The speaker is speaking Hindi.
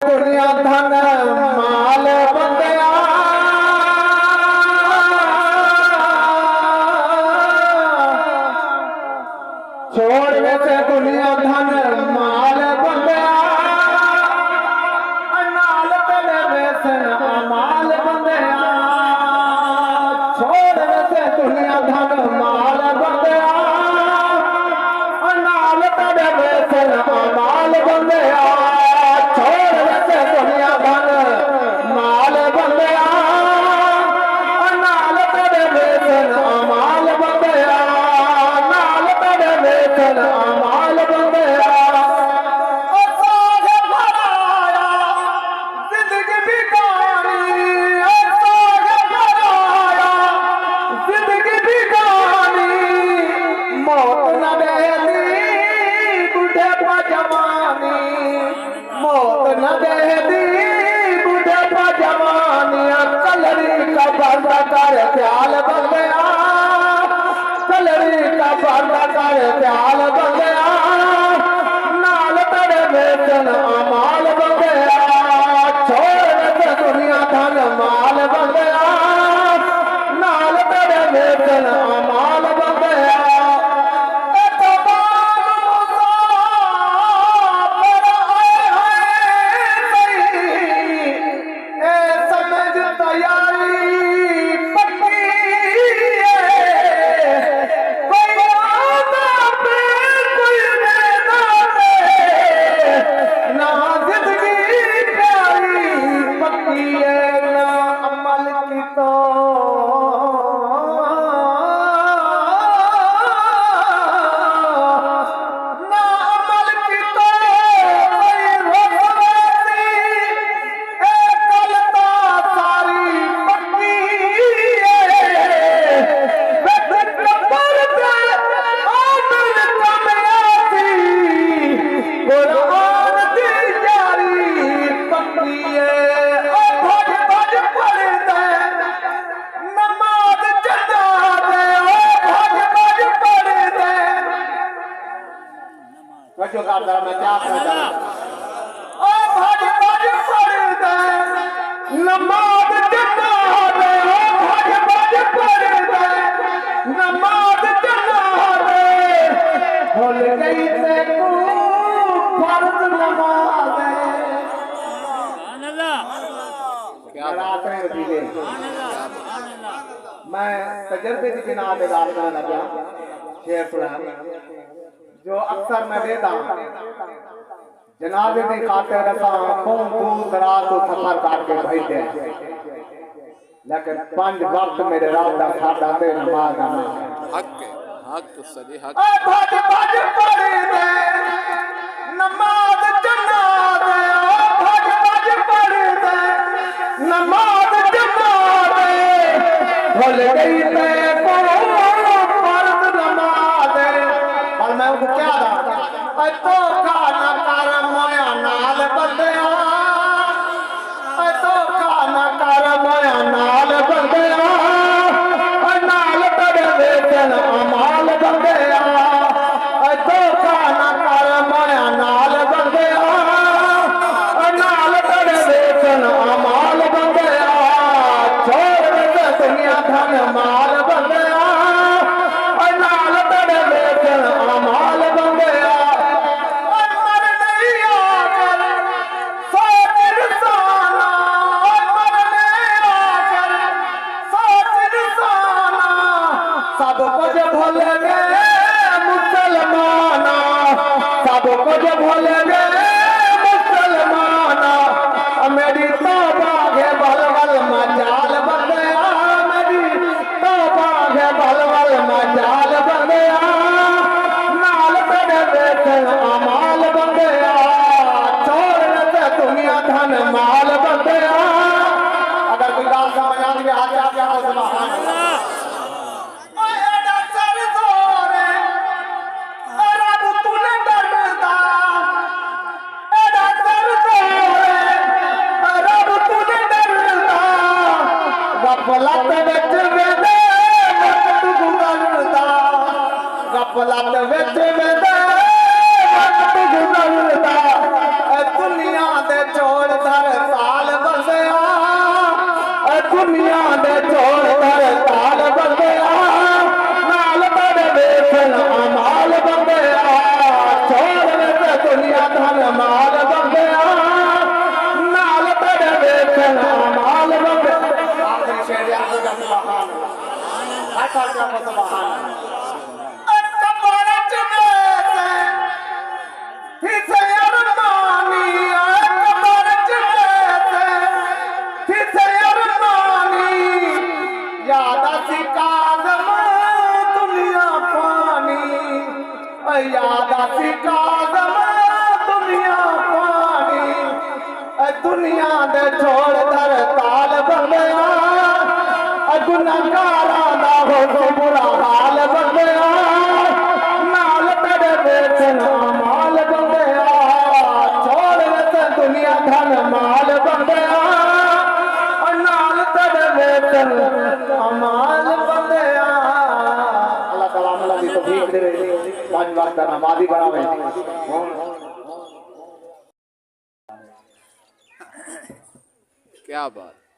दुनिया धन माल बंदिया छोड़ वैसे दुनिया धन माल बंदिया नाल तेरे वैसन अमाल बंदिया छोड़ वैसे दुनिया धन माल बंदिया नाल तेरे वैसन अमाल बंदिया छोड़ वैसे दुनिया धन माल बंदिया नाल तेरे वैसन अमाल बंदिया नाल तेरे वैसन अमाल बंदिया प्याल बन गया कलरी का बांधा कर प्याल बन गया नाल तेरे वेतन अमाल बन गया छोड़ के दुनिया धन माल बन गया नाल तेरे वेतन अमाल बन गया मैं तजर्बे की बिना पे बात करना लगा शेर सुना जो अक्सर मैं देता जनाजे की खातिर रसा खून दूर दराज तो सफर करके भेजते लेकिन 5 वक्त मेरे रात का खाता पे नमाज आना हक सही हक भज भज पढ़े दे नमाज जन्ना दे भज भज पढ़े दे नमाज जन्ना दे भूल गई मैं को फर्ज नमाज और मैं उनको क्या दा तो खाना कर मोया नाल बंदिया तो खाना कर मोया नाल बंदिया नाल तेरे वेतन अमाल बंदिया तो खाना कर मोया नाल बंदिया नाल तेरे वेतन अमाल बंदिया छोड़ के दुनिया धन माल बंदिया नाल तेरे वेतन अमाल बंदिया मर नहीं आकर सोच इंसाना मर नहीं आकर सोच इंसाना सब कुछ भूल गए मुसलमाना सब कुछ भूल गए मुसलमाना मेरी तौबा के बलबल मजाल बन गया मेरी तौबा के बलबल मजाल बन गया नाल तेरे वेतन अमाल बन गया छोड़ के दुनिया धन माल बन गया अगर कोई बात समझ आ गई हाथ आप क्या सुभान अल्लाह गफलत विच वेदे वक्त गुजरदा गफलत विच वेदे वक्त गुजरदा दुनिया दे छोड़ दुनिया दे छोड़ कर ताल बंदिया नाल तेरे वेखन अमाल बंदिया छोड़ ते दुनिया धन माल बंदिया नाल तेरे वेखन अमाल बंदिया आखिरी शेर याद कर सुभान अल्लाह हाथ कर सुभान दुनिया दे छोड़ दर ताल बंदिया गुनाहगारां दा हो बुरा हाल बंदिया नाल तेरे वेखन अमाल बंदिया छोड़ ते दुनिया धन माल बंदिया नाल तेरे वेखन अमाल बंदिया अल्लाह ताला अमल दी तौफीक दे पांच वक्त दा नमाज़ी बनावे क्या बात।